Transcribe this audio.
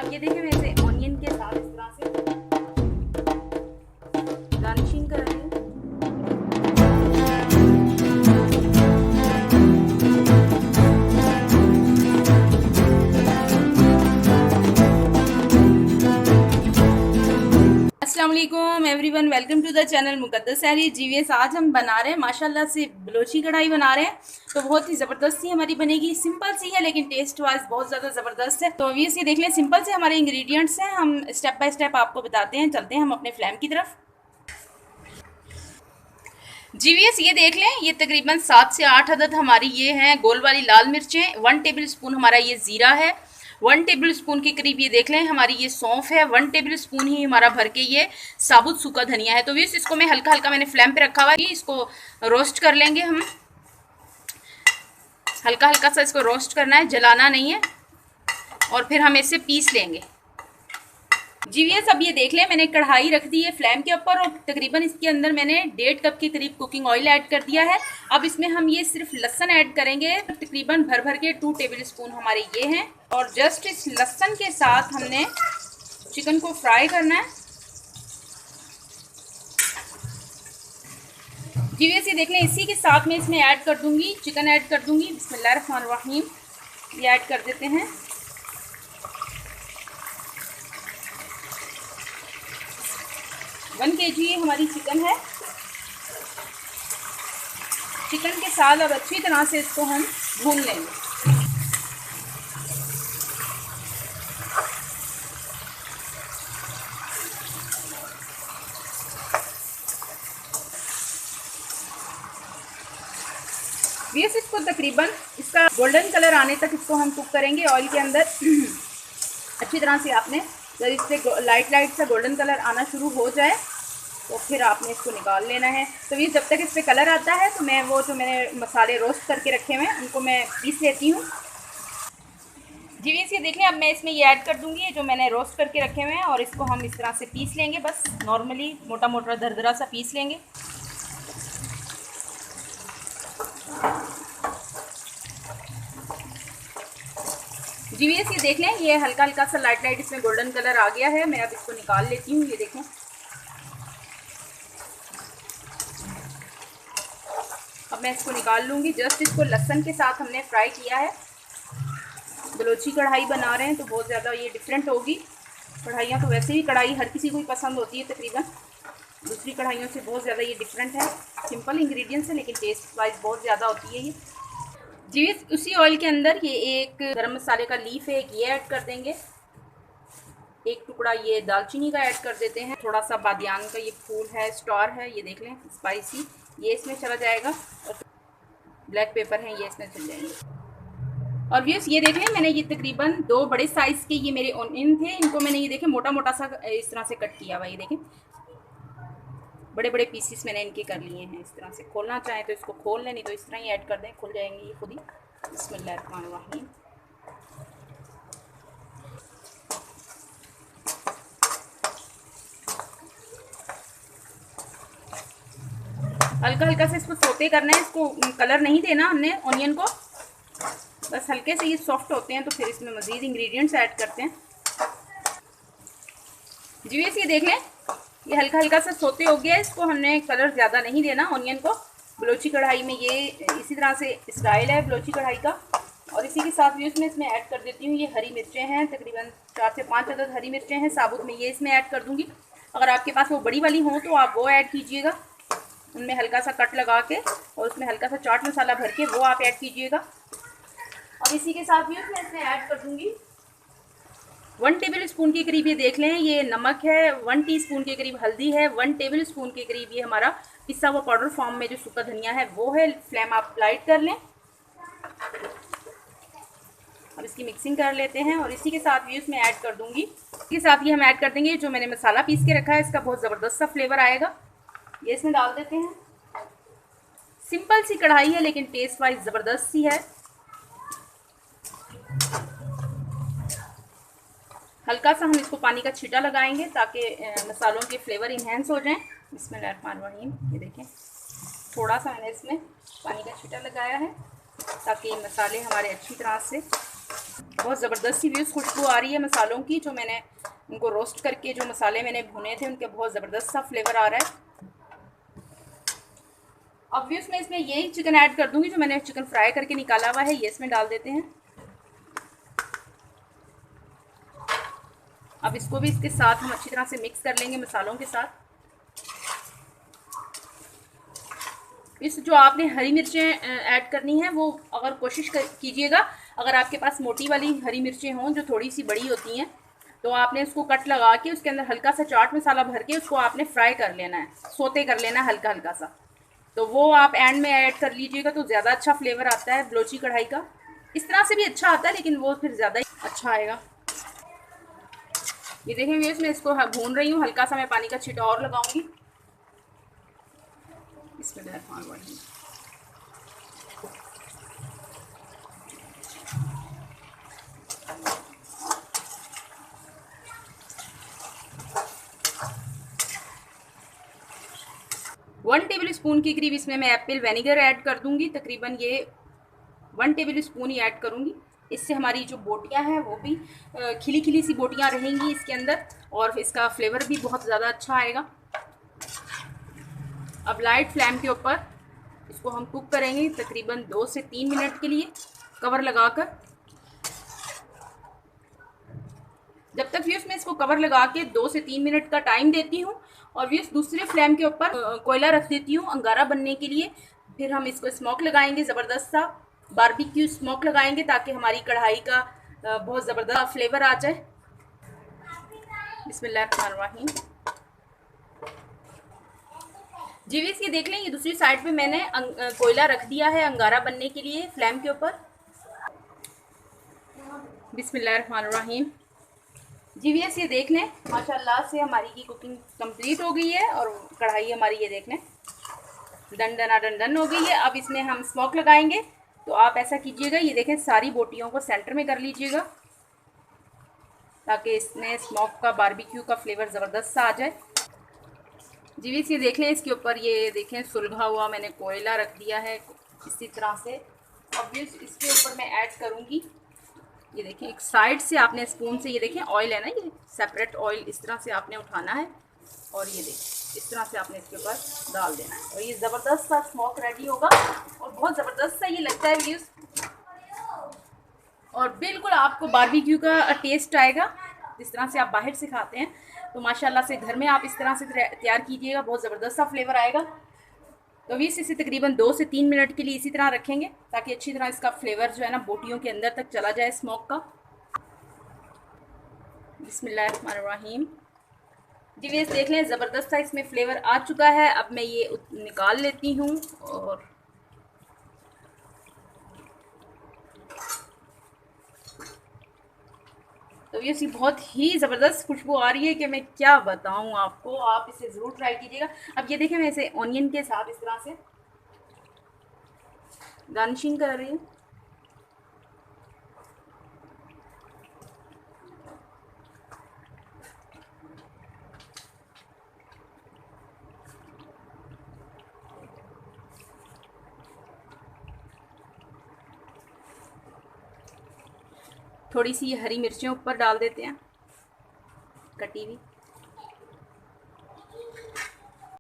अब ये देखें मैं इसे ऑनियन के साथ इस तरह से गार्निशिंग कर रही हूँ। अस्सलाम वालेकुम everyone, welcome to the channel Muqaddas Sehri GVS. आज हम बना रहे हैं माशाल्लाह से बलोची कढ़ाई बना रहे हैं। तो बहुत ही ज़बरदस्त सी हमारी बनेगी। सिंपल सी है लेकिन टेस्ट वाइज बहुत ज़्यादा ज़बरदस्त है। तो ये देख लें, सिंपल से हमारे इंग्रेडिएंट्स हैं। हम स्टेप बाय स्टेप आपको बताते हैं। चलते हैं हम अपने फ्लेम की तरफ। जीवीएस ये देख लें, ये तकरीबन 7 से 8 अदद हमारी ये हैं गोल वाली लाल मिर्चें। 1 टेबल स्पून हमारा ये ज़ीरा है। 1 टेबल स्पून के करीब ये देख लें हमारी ये सौंफ है। 1 टेबल स्पून ही हमारा भर के ये साबुत सूखा धनिया है। तो भी इसको मैं हल्का हल्का मैंने फ्लेम पे रखा हुआ है। इसको रोस्ट कर लेंगे हम, हल्का हल्का सा इसको रोस्ट करना है, जलाना नहीं है। और फिर हम इसे पीस लेंगे। जीवीएस अब ये देख लें, मैंने कढ़ाई रख दी है फ्लेम के ऊपर और तकरीबन इसके अंदर मैंने 1.5 कप के करीब कुकिंग ऑयल ऐड कर दिया है। अब इसमें हम ये सिर्फ लहसुन ऐड करेंगे, तकरीबन भर भर के 2 टेबल स्पून हमारे ये हैं। और जस्ट इस लहसुन के साथ हमने चिकन को फ्राई करना है। जीवीएस ये देख लें, इसी के साथ में इसमें ऐड कर दूंगी, चिकन ऐड कर दूंगी। बिस्मिल्लाहिर्रहमानिर्रहीम, ये ऐड कर देते हैं। वन kg हमारी चिकन है। चिकन के साथ अब अच्छी तरह से इसको हम भून लेंगे। बेस इसको तकरीबन इसका गोल्डन कलर आने तक इसको हम कुक करेंगे ऑयल के अंदर। अच्छी तरह से आपने जब इससे लाइट सा गोल्डन कलर आना शुरू हो जाए तो फिर आपने इसको निकाल लेना है। तो ये जब तक इस पर कलर आता है तो मैं वो जो मैंने मसाले रोस्ट करके रखे हुए हैं उनको मैं पीस लेती हूँ। जी ये देख लें, अब मैं इसमें ये ऐड कर दूँगी जो मैंने रोस्ट करके रखे हुए हैं और इसको हम इस तरह से पीस लेंगे। बस नॉर्मली मोटा मोटा दरदरा सा पीस लेंगे। जीवीएस ये देख लें, ये हल्का हल्का सा लाइट इसमें गोल्डन कलर आ गया है। मैं अब इसको निकाल लेती हूँ। ये देखें, अब मैं इसको निकाल लूँगी। जस्ट इसको लहसुन के साथ हमने फ्राई किया है। बलोची कढ़ाई बना रहे हैं तो बहुत ज़्यादा ये डिफरेंट होगी। कढ़ाइयाँ तो वैसे ही कढ़ाई हर किसी को ही पसंद होती है तकरीबन, दूसरी कढ़ाइयों से बहुत ज़्यादा ये डिफरेंट है। सिंपल इंग्रेडिएंट्स है लेकिन टेस्ट वाइज बहुत ज़्यादा होती है ये। जी उसी ऑयल के अंदर ये एक गरम मसाले का लीफ है, एक ये ऐड कर देंगे। एक टुकड़ा ये दालचीनी का ऐड कर देते हैं। थोड़ा सा बादियान का ये फूल है, स्टार है, ये देख लें स्पाइसी, ये इसमें चला जाएगा। और ब्लैक पेपर है, ये इसमें चल जाएंगे। और व्यूअर्स ये देख लें, मैंने ये तकरीबन 2 बड़े साइज़ के ये मेरे ऑनियन थे। इनको मैंने ये देखें मोटा मोटा सा इस तरह से कट किया हुआ। ये देखें बड़े बड़े पीसीस मैंने इनके कर लिए हैं। इस तरह से खोलना चाहें तो इसको खोल लें, नहीं तो इस तरह ही ऐड कर दें, खुल जाएंगे ये खुद ही। बिस्मिल्लाहिर्रहमानिर्रहीम। हल्का हल्का से इसको सोते करना है। इसको कलर नहीं देना हमने ऑनियन को, बस हल्के से ये सॉफ्ट होते हैं तो फिर इसमें मज़ीद इंग्रेडिएंट्स ऐड करते हैं। जीवीएस ये देख लें, ये हल्का हल्का सा सोते हो गया। इसको हमने कलर ज़्यादा नहीं देना ऑनियन को। बलोची कढ़ाई में ये इसी तरह से स्टाइल है बलोची कढ़ाई का। और इसी के साथ भी इसमें ऐड कर देती हूँ ये हरी मिर्चें हैं, तकरीबन 4 से 5 अदद हरी मिर्चें हैं साबुत में, ये इसमें ऐड कर दूँगी। अगर आपके पास वो बड़ी वाली हों तो आप वो ऐड कीजिएगा, उनमें हल्का सा कट लगा के और उसमें हल्का सा चाट मसाला भर के वो आप ऐड कीजिएगा। अब इसी के साथ भी इसमें ऐड कर दूँगी 1 टेबल स्पून के करीब ये देख लें ये नमक है। 1 टीस्पून के करीब हल्दी है। 1 टेबल स्पून के करीब ये हमारा पिसा हुआ पाउडर फॉर्म में जो सूखा धनिया है वो है। फ्लेम आप लाइट कर लें। अब इसकी मिक्सिंग कर लेते हैं और इसी के साथ भी इसमें ऐड कर दूंगी। इसके साथ ये हम ऐड कर देंगे जो मैंने मसाला पीस के रखा है, इसका बहुत ज़बरदस्त सा फ्लेवर आएगा। ये इसमें डाल देते हैं। सिंपल सी कढ़ाई है लेकिन टेस्ट वाइज ज़बरदस्त सी है। हल्का सा हम इसको पानी का छींटा लगाएंगे ताकि मसालों के फ्लेवर इन्हेंस हो जाएं। बिस्मिल्लाहिर्रहमानिर्रहीम। ये देखें थोड़ा सा मैंने इसमें पानी का छींटा लगाया है ताकि मसाले हमारे अच्छी तरह से बहुत ज़बरदस्त सी व्यूज़ खुशबू आ रही है मसालों की, जो मैंने उनको रोस्ट करके जो मसाले मैंने भुने थे उनके बहुत ज़बरदस्त सा फ्लेवर आ रहा है। अब व्यूज़ मैं इसमें यही चिकन ऐड कर दूंगी जो मैंने चिकन फ्राई करके निकाला हुआ है, ये इसमें डाल देते हैं। अब इसको भी इसके साथ हम अच्छी तरह से मिक्स कर लेंगे मसालों के साथ। इस जो आपने हरी मिर्चें ऐड करनी है वो अगर कोशिश कीजिएगा, अगर आपके पास मोटी वाली हरी मिर्चें हों जो थोड़ी सी बड़ी होती हैं, तो आपने उसको कट लगा के उसके अंदर हल्का सा चाट मसाला भर के उसको आपने फ्राई कर लेना है, सोते कर लेना है हल्का हल्का सा। तो वो आप एंड में ऐड कर लीजिएगा तो ज़्यादा अच्छा फ्लेवर आता है बलोची कढ़ाई का। इस तरह से भी अच्छा आता है लेकिन वो फिर ज़्यादा ही अच्छा आएगा। ये देखें व्यूअर्स, मैं इसको भून रही हूँ, हल्का सा मैं पानी का छींटा और लगाऊंगी। इसमें 1 टेबल स्पून के करीब इसमें मैं एप्पल विनेगर ऐड कर दूंगी। तकरीबन ये 1 टेबल स्पून ही ऐड करूंगी। इससे हमारी जो बोटियां हैं वो भी खिली खिली सी बोटियां रहेंगी इसके अंदर, और इसका फ्लेवर भी बहुत ज़्यादा अच्छा आएगा। अब लाइट फ्लेम के ऊपर इसको हम कुक करेंगे तकरीबन 2 से 3 मिनट के लिए कवर लगाकर। जब तक व्यूअर्स मैं इसको कवर लगा के 2 से 3 मिनट का टाइम देती हूँ, और व्यूअर्स दूसरे फ्लेम के ऊपर कोयला रख देती हूँ अंगारा बनने के लिए। फिर हम इसको स्मोक लगाएंगे, ज़बरदस्त सा बारबेक्यू स्मोक लगाएंगे ताकि हमारी कढ़ाई का बहुत ज़बरदस्त फ्लेवर आ जाए। बिस्मिल्लाहिर्रहमानिर्रहीम। जी व्यूअर्स, ये देख लें, ये दूसरी साइड पे मैंने कोयला रख दिया है अंगारा बनने के लिए फ्लेम के ऊपर। बिस्मिल्लाहिर्रहमानिर्रहीम। जी व्यूअर्स, ये देख लें, माशाल्लाह से हमारी की कुकिंग कंप्लीट हो गई है और कढ़ाई हमारी ये देख लें डन हो गई है। अब इसमें हम स्मोक लगाएंगे, तो आप ऐसा कीजिएगा, ये देखें सारी बोटियों को सेंटर में कर लीजिएगा ताकि इसमें स्मोक का बारबेक्यू का फ्लेवर ज़बरदस्त सा आ जाए। जी व्यूअर्स, ये देख लें, इसके ऊपर ये देखें सुलगा हुआ मैंने कोयला रख दिया है इसी तरह से। अब व्यूअर्स इसके ऊपर मैं ऐड करूँगी, ये देखें एक साइड से आपने स्पून से, ये देखें ऑयल है ना, ये सेपरेट ऑयल इस तरह से आपने उठाना है और ये देखें इस तरह से आपने इसके ऊपर डाल देना है, और ये ज़बरदस्त सा स्मोक रेडी होगा और बहुत ज़बरदस्त सा ये लगता है व्यूअर्स, और बिल्कुल आपको बारबेक्यू का टेस्ट आएगा जिस तरह से आप बाहर से खाते हैं। तो माशाल्लाह से घर में आप इस तरह से तैयार कीजिएगा, बहुत ज़बरदस्त सा फ्लेवर आएगा। तो भी इसे तकरीबन 2 से 3 मिनट के लिए इसी तरह रखेंगे ताकि अच्छी तरह इसका फ्लेवर जो है ना बोटियों के अंदर तक चला जाए स्मोक का। बिस्मिल्लाहिर्रहमानिर्रहीम। जी व्यूअर्स, देख लें ज़बरदस्त सा इसमें फ्लेवर आ चुका है। अब मैं ये निकाल लेती हूँ, और तो ये सी बहुत ही ज़बरदस्त खुशबू आ रही है कि मैं क्या बताऊँ आपको, आप इसे ज़रूर ट्राई कीजिएगा। अब ये देखें, मैं इसे ऑनियन के साथ इस तरह से गार्निशिंग कर रही हूँ। थोड़ी सी हरी मिर्चें ऊपर डाल देते हैं कटी हुई।